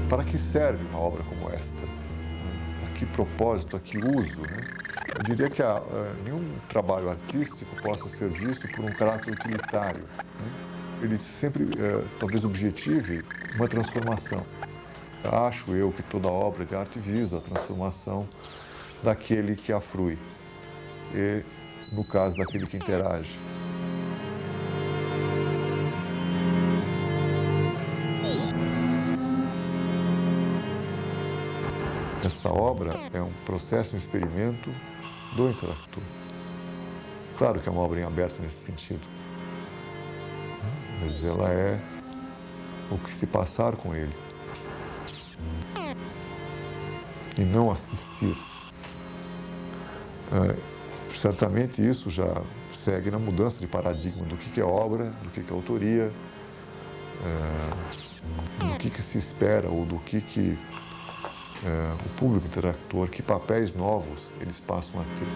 Para que serve uma obra como esta? A que propósito, a que uso? Né? Eu diria que nenhum trabalho artístico possa ser visto por um caráter utilitário. Né? Ele sempre, talvez, objetive uma transformação. Acho eu que toda obra de arte visa a transformação daquele que a frui e, no caso, daquele que interage. Esta obra é um processo, um experimento do interactor. Claro que é uma obra em aberto nesse sentido, mas ela é o que se passar com ele e não assistir. Certamente isso já segue na mudança de paradigma do que é obra, do que é autoria, do que se espera ou do que o público interactor, que papéis novos eles passam a ter.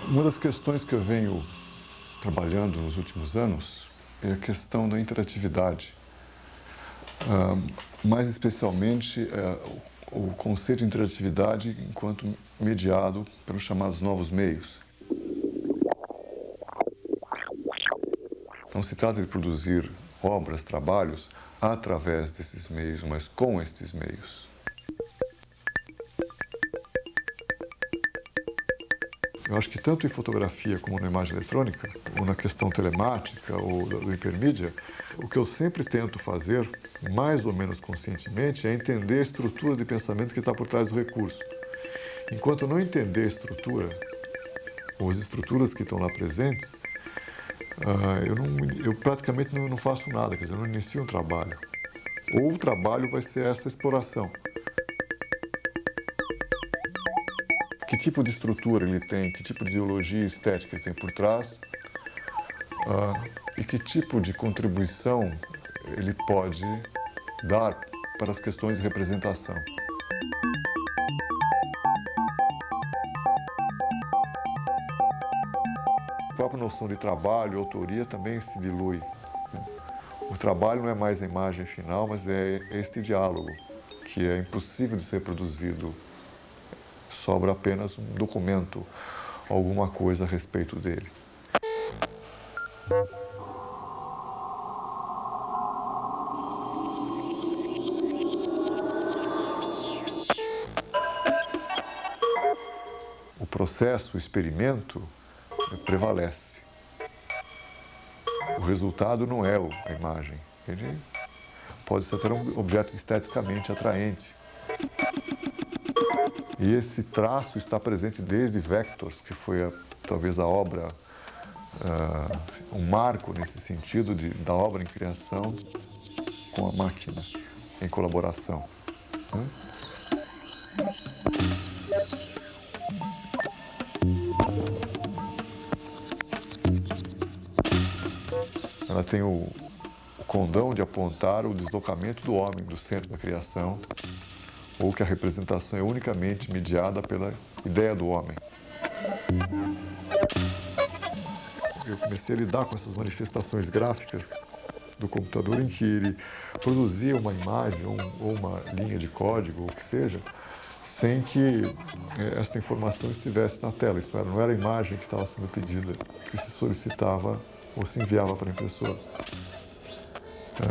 Uma das questões que eu venho trabalhando nos últimos anos é a questão da interatividade. Mais especialmente o conceito de interatividade enquanto mediado pelos chamados novos meios. Não se trata de produzir obras, trabalhos através desses meios, mas com estes meios. Eu acho que tanto em fotografia como na imagem eletrônica, ou na questão telemática ou do hipermídia, o que eu sempre tento fazer, mais ou menos conscientemente, é entender a estrutura de pensamento que está por trás do recurso. Enquanto eu não entender a estrutura, ou as estruturas que estão lá presentes, eu praticamente não faço nada, quer dizer, eu não inicio um trabalho. Ou o trabalho vai ser essa exploração. Que tipo de estrutura ele tem, que tipo de ideologia estética ele tem por trás, e que tipo de contribuição ele pode dar para as questões de representação. A própria noção de trabalho, autoria, também se dilui. O trabalho não é mais a imagem final, mas é este diálogo, que é impossível de ser produzido. Sobra apenas um documento, alguma coisa a respeito dele. O processo, o experimento, prevalece. O resultado não é a imagem. Ele pode ser até um objeto esteticamente atraente. E esse traço está presente desde Vectors, que foi talvez a obra, um marco nesse sentido da obra em criação com a máquina, em colaboração. Ela tem o condão de apontar o deslocamento do homem do centro da criação, ou que a representação é unicamente mediada pela ideia do homem. Eu comecei a lidar com essas manifestações gráficas do computador em que ele produzia uma imagem ou uma linha de código, ou o que seja, sem que esta informação estivesse na tela. Isso não era a imagem que estava sendo pedida, que se solicitava ou se enviava para a impressora.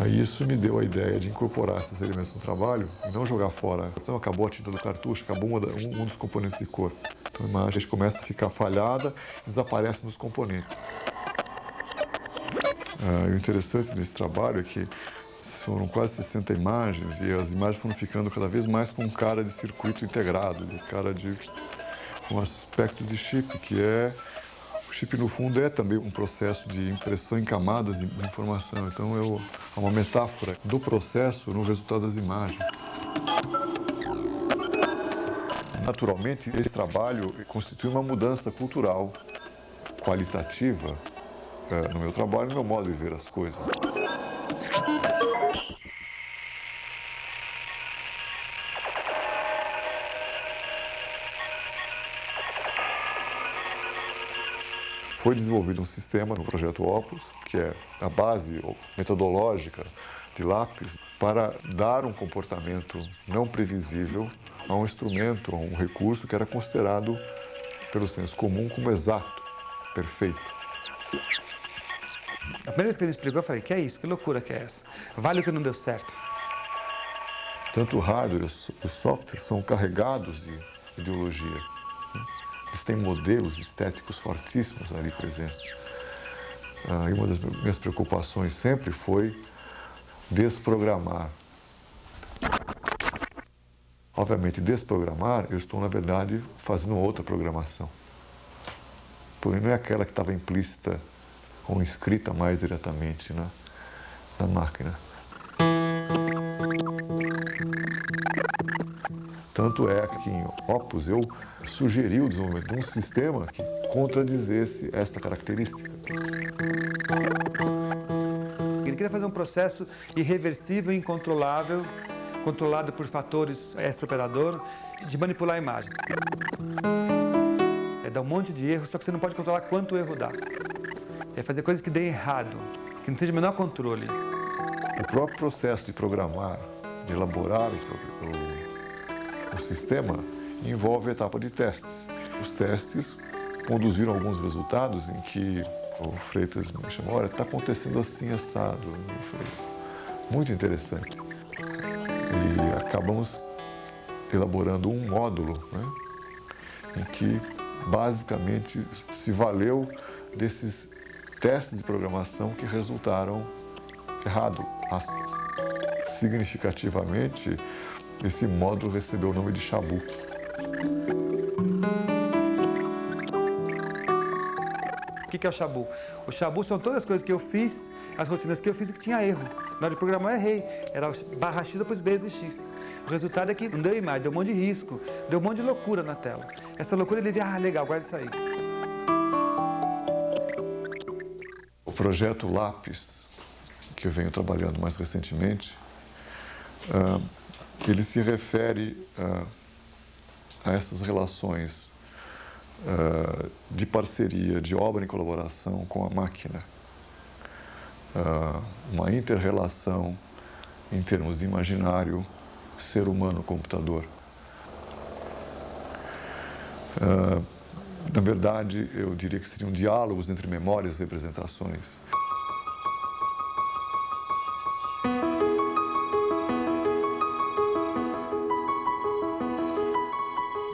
Isso me deu a ideia de incorporar esses elementos no trabalho e não jogar fora. Então, acabou a tinta do cartucho, acabou um dos componentes de cor. Então, a imagem começa a ficar falhada e desaparece nos componentes. O interessante desse trabalho é que foram quase 60 imagens e as imagens foram ficando cada vez mais com cara de circuito integrado, com aspecto de chip, que é... O chip, no fundo, é também um processo de impressão em camadas de informação. Então, é uma metáfora do processo no resultado das imagens. Naturalmente, esse trabalho constitui uma mudança cultural, qualitativa, no meu trabalho, no meu modo de ver as coisas. Foi desenvolvido um sistema no projeto Opus, que é a base metodológica de lápis, para dar um comportamento não previsível a um instrumento, a um recurso que era considerado, pelo senso comum, como exato, perfeito. A primeira vez que ele me explicou, eu falei, que é isso? Que loucura que é essa? Vale o que não deu certo. Tanto o hardware e o software são carregados de ideologia. Eles têm modelos estéticos fortíssimos ali presentes. E uma das minhas preocupações sempre foi desprogramar. Obviamente, desprogramar, eu estou, na verdade, fazendo outra programação. Porém, não é aquela que estava implícita ou inscrita mais diretamente na máquina. Tanto é que em Opus eu sugeri o desenvolvimento de um sistema que contradizesse esta característica. Ele queria fazer um processo irreversível e incontrolável, controlado por fatores extra-operador, de manipular a imagem. É dar um monte de erros, só que você não pode controlar quanto erro dá. É fazer coisas que deem errado, que não tenha o menor controle. O próprio processo de programar, de elaborar o sistema, envolve a etapa de testes. Os testes conduziram a alguns resultados em que o Freitas me chamou, olha, está acontecendo assim, assado. Eu falei, muito interessante. E acabamos elaborando um módulo, em que basicamente se valeu desses testes de programação que resultaram errado, aspas. Significativamente, esse módulo recebeu o nome de Chabu. O que é o Chabu? O Chabu são todas as coisas que eu fiz, as rotinas que eu fiz e que tinha erro. Na hora de programar eu errei. Era barra X depois vezes X. O resultado é que não deu imagem, deu um monte de risco, deu um monte de loucura na tela. Essa loucura ele dizia, legal, guarda isso aí. O projeto Lápis, que eu venho trabalhando mais recentemente, ele se refere a essas relações de parceria, de obra em colaboração com a máquina. Uma inter-relação em termos de imaginário, ser humano-computador. Na verdade, eu diria que seriam diálogos entre memórias e representações.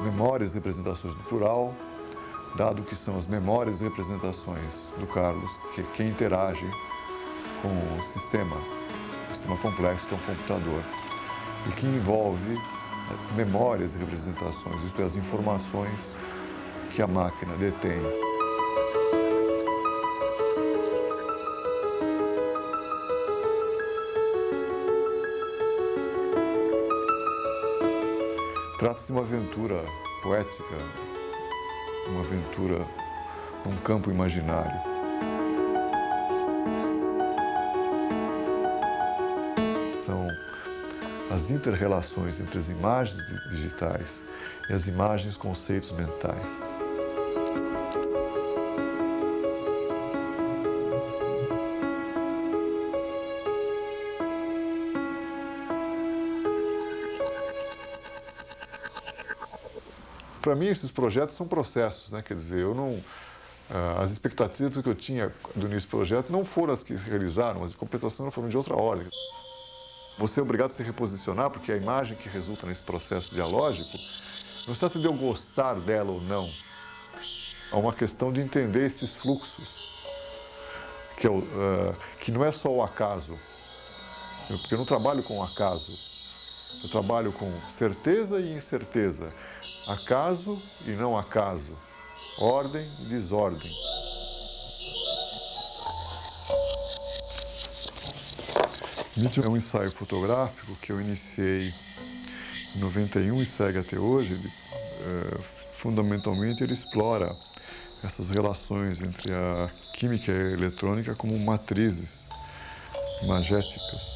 Memórias e representações do plural, dado que são as memórias e representações do Carlos que interage com o sistema complexo que é um computador, e que envolve memórias e representações, isto é, as informações que a máquina detém. Trata-se de uma aventura poética, uma aventura num campo imaginário. São as inter-relações entre as imagens digitais e as imagens conceitos mentais. Para mim, esses projetos são processos, né? Quer dizer, eu As expectativas que eu tinha do início do projeto não foram as que se realizaram, as compensações foram de outra ordem. Você é obrigado a se reposicionar, porque a imagem que resulta nesse processo dialógico não se trata de eu gostar dela ou não. É uma questão de entender esses fluxos, que não é só o acaso. Porque eu não trabalho com acaso, eu trabalho com certeza e incerteza, acaso e não acaso, ordem e desordem. Mídia é um ensaio fotográfico que eu iniciei em 91 e segue até hoje. Fundamentalmente ele explora essas relações entre a química e a eletrônica como matrizes imagéticas.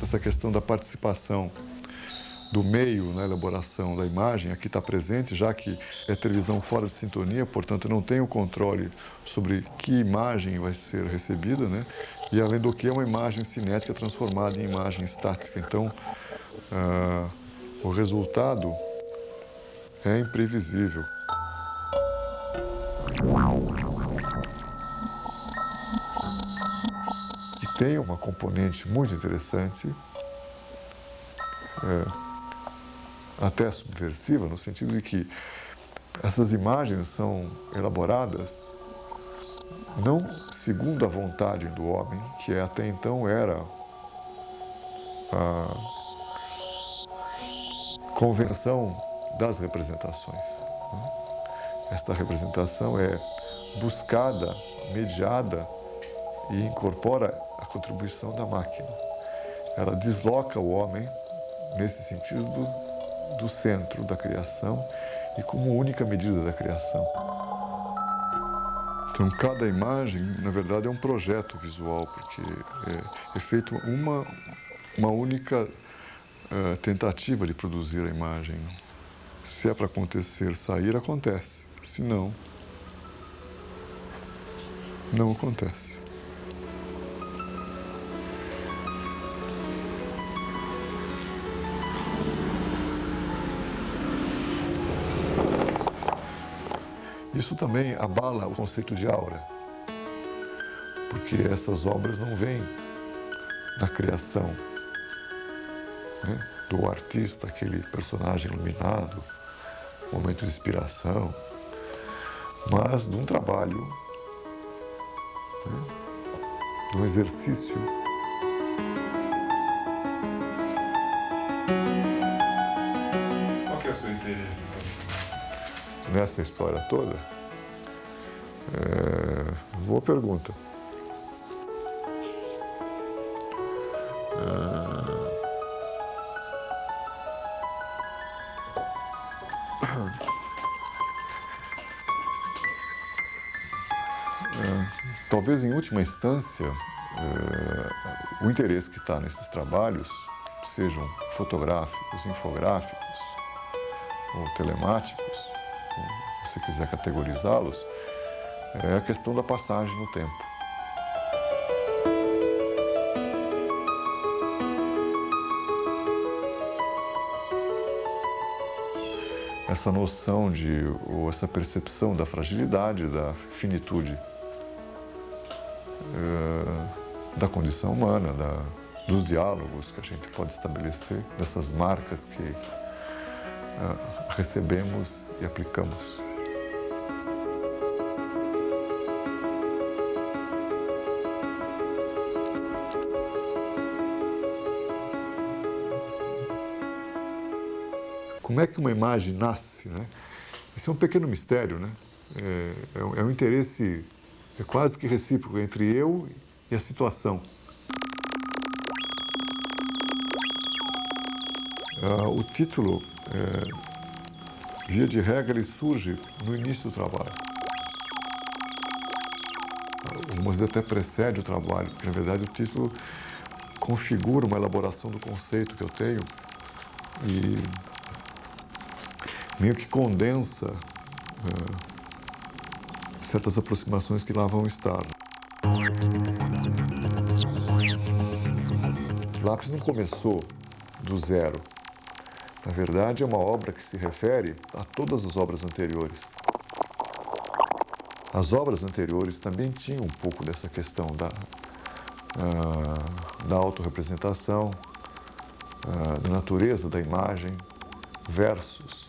Essa questão da participação do meio na elaboração da imagem aqui está presente, já que é televisão fora de sintonia, portanto não tem o controle sobre que imagem vai ser recebida, né? E além do que é uma imagem cinética transformada em imagem estática. Então, o resultado é imprevisível. E tem uma componente muito interessante, até subversiva, no sentido de que essas imagens são elaboradas não segundo a vontade do homem, que até então era a convenção das representações. Esta representação é buscada, mediada e incorpora a contribuição da máquina. Ela desloca o homem, nesse sentido, do centro da criação e como única medida da criação. Então, cada imagem, na verdade, é um projeto visual, porque é feito uma única tentativa de produzir a imagem. Se é para acontecer, sair, acontece. Se não, não acontece. Isso também abala o conceito de aura, porque essas obras não vêm da criação, né, do artista, aquele personagem iluminado, momento de inspiração, mas de um trabalho, né, de um exercício. Qual que é o seu interesse, então? Nessa história toda? Boa pergunta. Talvez, em última instância, o interesse que está nesses trabalhos, sejam fotográficos, infográficos ou telemáticos, se você quiser categorizá-los, é a questão da passagem no tempo. Essa noção ou essa percepção da fragilidade, da finitude, da condição humana, dos diálogos que a gente pode estabelecer, dessas marcas que recebemos e aplicamos. Como é que uma imagem nasce, né? Esse é um pequeno mistério, né? É um interesse quase que recíproco entre eu e a situação. O título, via de regra, ele surge no início do trabalho. Algumas vezes até precede o trabalho, porque, na verdade, o título configura uma elaboração do conceito que eu tenho e meio que condensa certas aproximações que lá vão estar. Lápis não começou do zero. Na verdade, é uma obra que se refere a todas as obras anteriores. As obras anteriores também tinham um pouco dessa questão da autorrepresentação, da natureza da imagem versus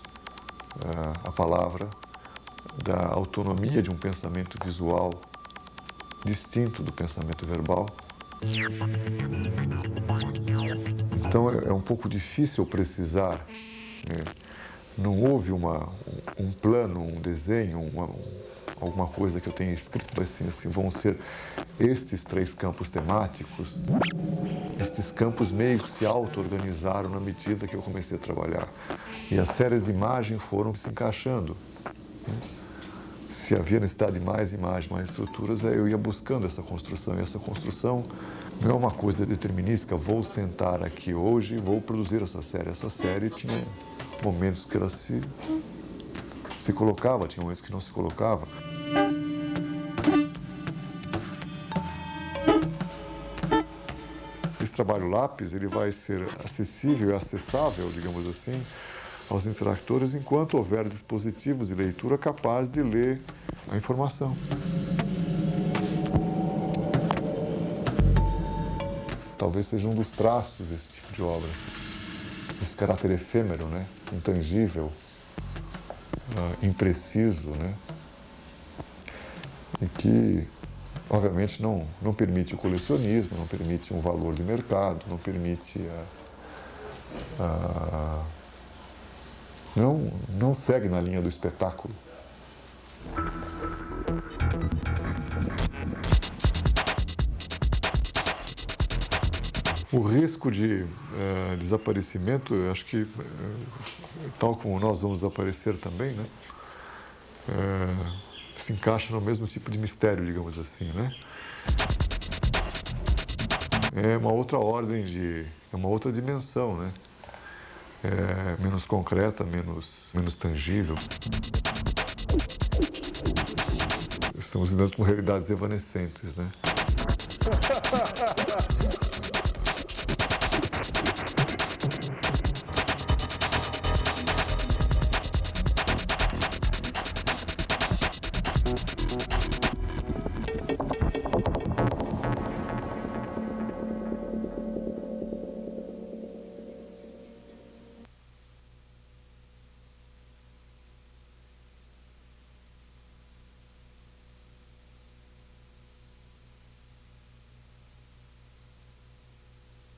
a palavra, da autonomia de um pensamento visual distinto do pensamento verbal. Então é um pouco difícil precisar, né? Não houve um plano, um desenho, alguma coisa que eu tenha escrito assim, vão ser estes 3 campos temáticos. Estes campos meio que se auto-organizaram na medida que eu comecei a trabalhar. E as séries de imagem foram se encaixando. Se havia necessidade de mais imagem, mais estruturas, eu ia buscando essa construção. E essa construção não é uma coisa determinística, vou sentar aqui hoje e vou produzir essa série. Essa série tinha momentos que ela se colocava, tinha momentos que não se colocava. Esse trabalho lápis, ele vai ser acessível e acessável, digamos assim, aos interactores enquanto houver dispositivos de leitura capazes de ler a informação. Talvez seja um dos traços desse tipo de obra. Esse caráter efêmero, né? Intangível, impreciso, né? E que, obviamente, não permite o colecionismo, não permite um valor de mercado, não permite não segue na linha do espetáculo. O risco de desaparecimento, eu acho que, tal como nós vamos desaparecer também, né? Se encaixa no mesmo tipo de mistério, digamos assim, né? É uma outra ordem é uma outra dimensão, né? Menos concreta, menos tangível. Estamos lidando com realidades evanescentes, né?